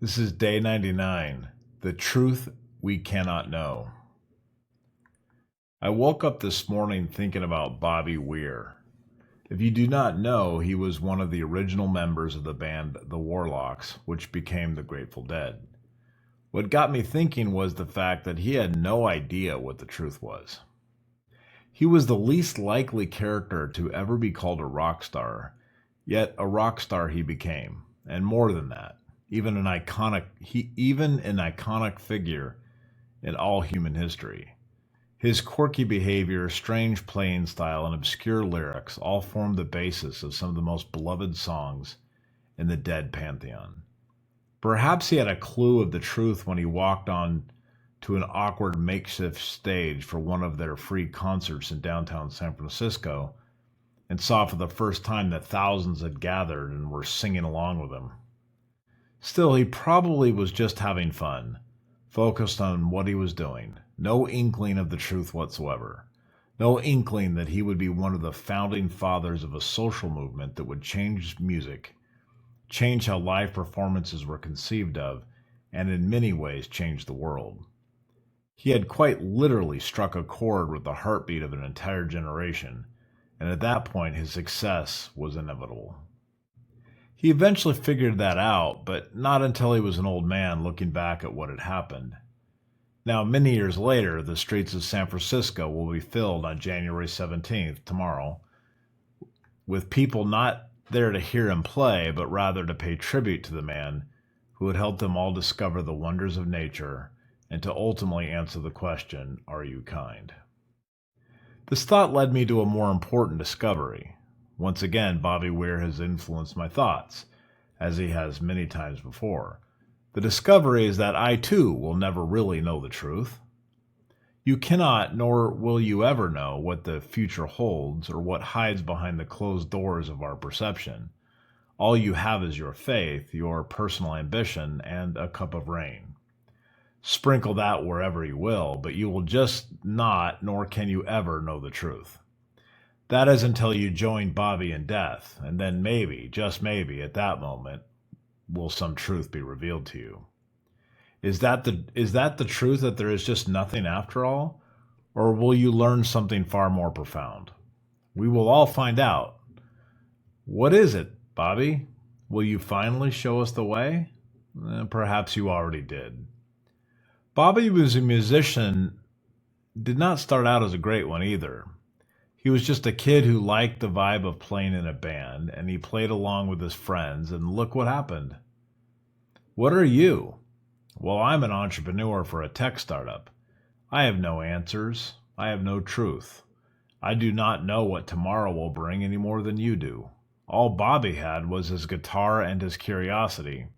This is day 99, the truth we cannot know. I woke up this morning thinking about Bobby Weir. If you do not know, he was one of the original members of the band The Warlocks, which became the Grateful Dead. What got me thinking was the fact that he had no idea what the truth was. He was the least likely character to ever be called a rock star, yet a rock star he became, and more than that. Even an iconic figure in all human history. His quirky behavior, strange playing style, and obscure lyrics all formed the basis of some of the most beloved songs in the Dead pantheon. Perhaps he had a clue of the truth when he walked on to an awkward makeshift stage for one of their free concerts in downtown San Francisco and saw for the first time that thousands had gathered and were singing along with him. Still, he probably was just having fun, focused on what he was doing. No inkling of the truth whatsoever. No inkling that he would be one of the founding fathers of a social movement that would change music, change how live performances were conceived of, and in many ways change the world. He had quite literally struck a chord with the heartbeat of an entire generation, and at that point his success was inevitable. He eventually figured that out, but not until he was an old man looking back at what had happened. Now, many years later, the streets of San Francisco will be filled on January 17th, tomorrow, with people not there to hear him play, but rather to pay tribute to the man who had helped them all discover the wonders of nature and to ultimately answer the question, "Are you kind?" This thought led me to a more important discovery. Once again, Bobby Weir has influenced my thoughts, as he has many times before. The discovery is that I, too, will never really know the truth. You cannot, nor will you ever know what the future holds or what hides behind the closed doors of our perception. All you have is your faith, your personal ambition, and a cup of rain. Sprinkle that wherever you will, but you will just not, nor can you ever know the truth. That is until you join Bobby in death, and then maybe, just maybe, at that moment, will some truth be revealed to you. Is that the truth, that there is just nothing after all? Or will you learn something far more profound? We will all find out. What is it, Bobby? Will you finally show us the way? Perhaps you already did. Bobby was a musician, did not start out as a great one either. He was just a kid who liked the vibe of playing in a band, and he played along with his friends, and look what happened. What are you? Well, I'm an entrepreneur for a tech startup. I have no answers. I have no truth. I do not know what tomorrow will bring any more than you do. All Bobby had was his guitar and his curiosity.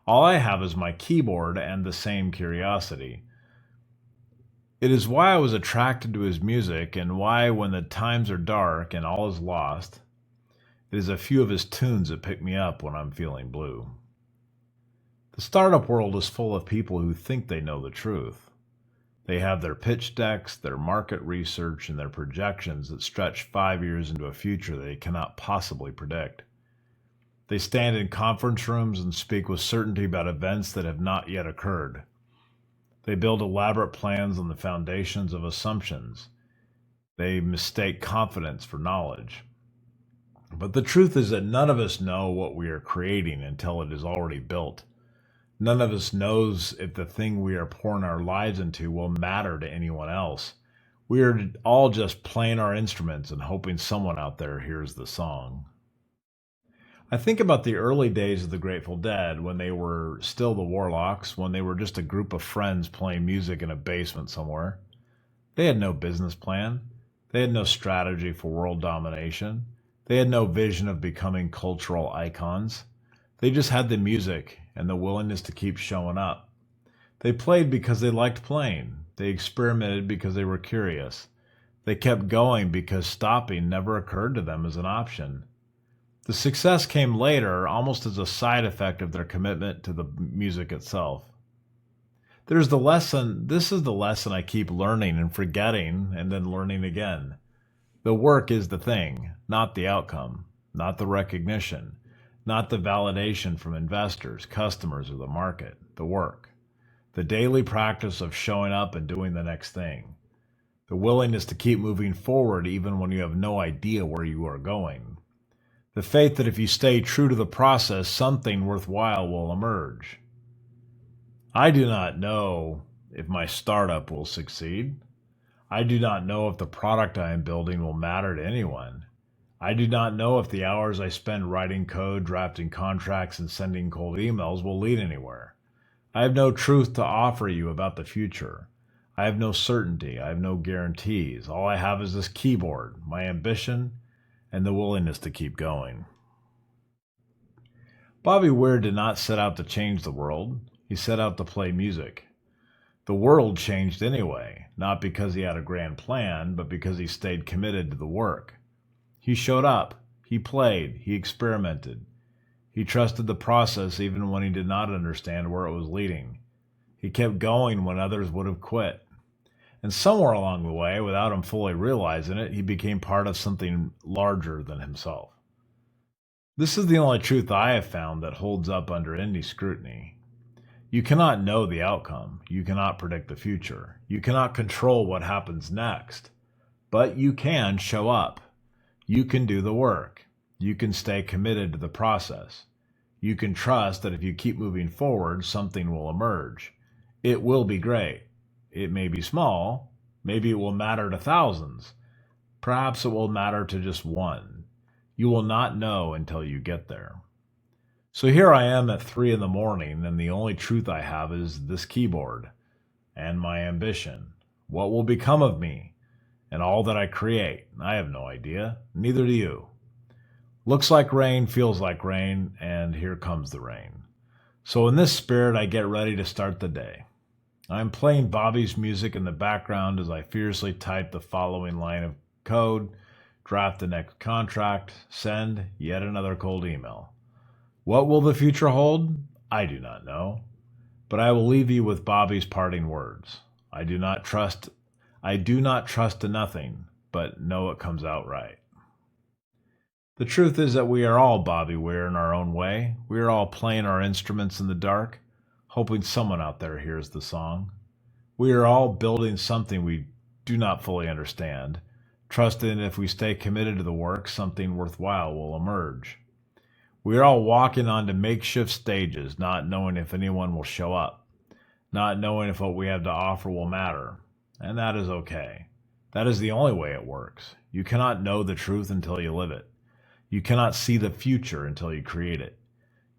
All I have is my keyboard and the same curiosity. It is why I was attracted to his music, and why, when the times are dark and all is lost, it is a few of his tunes that pick me up when I'm feeling blue. The startup world is full of people who think they know the truth. They have their pitch decks, their market research, and their projections that stretch 5 years into a future they cannot possibly predict. They stand in conference rooms and speak with certainty about events that have not yet occurred. They build elaborate plans on the foundations of assumptions. They mistake confidence for knowledge. But the truth is that none of us know what we are creating until it is already built. None of us knows if the thing we are pouring our lives into will matter to anyone else. We are all just playing our instruments and hoping someone out there hears the song. I think about the early days of the Grateful Dead, when they were still the Warlocks, when they were just a group of friends playing music in a basement somewhere. They had no business plan. They had no strategy for world domination. They had no vision of becoming cultural icons. They just had the music and the willingness to keep showing up. They played because they liked playing. They experimented because they were curious. They kept going because stopping never occurred to them as an option. The success came later, almost as a side effect of their commitment to the music itself. This is the lesson I keep learning and forgetting and then learning again. The work is the thing, not the outcome, not the recognition, not the validation from investors, customers, or the market, the work. The daily practice of showing up and doing the next thing. The willingness to keep moving forward even when you have no idea where you are going. The faith that if you stay true to the process, something worthwhile will emerge. I do not know if my startup will succeed. I do not know if the product I am building will matter to anyone. I do not know if the hours I spend writing code, drafting contracts, and sending cold emails will lead anywhere. I have no truth to offer you about the future. I have no certainty. I have no guarantees. All I have is this keyboard, my ambition, and the willingness to keep going. Bobby Weir did not set out to change the world. He set out to play music. The world changed anyway, not because he had a grand plan, but because he stayed committed to the work. He showed up. He played. He experimented. He trusted the process even when he did not understand where it was leading. He kept going when others would have quit. And somewhere along the way, without him fully realizing it, he became part of something larger than himself. This is the only truth I have found that holds up under any scrutiny. You cannot know the outcome. You cannot predict the future. You cannot control what happens next. But you can show up. You can do the work. You can stay committed to the process. You can trust that if you keep moving forward, something will emerge. It will be great. It may be small. Maybe it will matter to thousands. Perhaps it will matter to just one. You will not know until you get there. So here I am at 3 in the morning, and the only truth I have is this keyboard and my ambition. What will become of me and all that I create? I have no idea. Neither do you. Looks like rain, feels like rain, and here comes the rain. So in this spirit, I get ready to start the day. I'm playing Bobby's music in the background as I fiercely type the following line of code, draft the next contract, send yet another cold email. What will the future hold? I do not know. But I will leave you with Bobby's parting words. I do not trust in nothing, but know it comes out right. The truth is that we are all Bobby Weir in our own way. We are all playing our instruments in the dark, hoping someone out there hears the song. We are all building something we do not fully understand, trusting if we stay committed to the work, something worthwhile will emerge. We are all walking onto makeshift stages, not knowing if anyone will show up, not knowing if what we have to offer will matter. And that is okay. That is the only way it works. You cannot know the truth until you live it. You cannot see the future until you create it.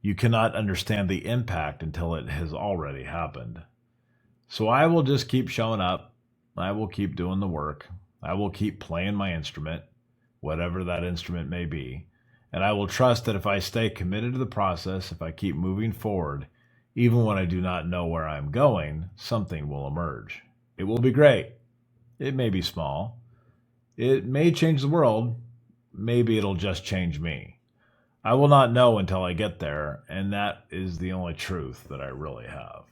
You cannot understand the impact until it has already happened. So I will just keep showing up. I will keep doing the work. I will keep playing my instrument, whatever that instrument may be. And I will trust that if I stay committed to the process, if I keep moving forward, even when I do not know where I'm going, something will emerge. It will be great. It may be small. It may change the world. Maybe it'll just change me. I will not know until I get there, and that is the only truth that I really have.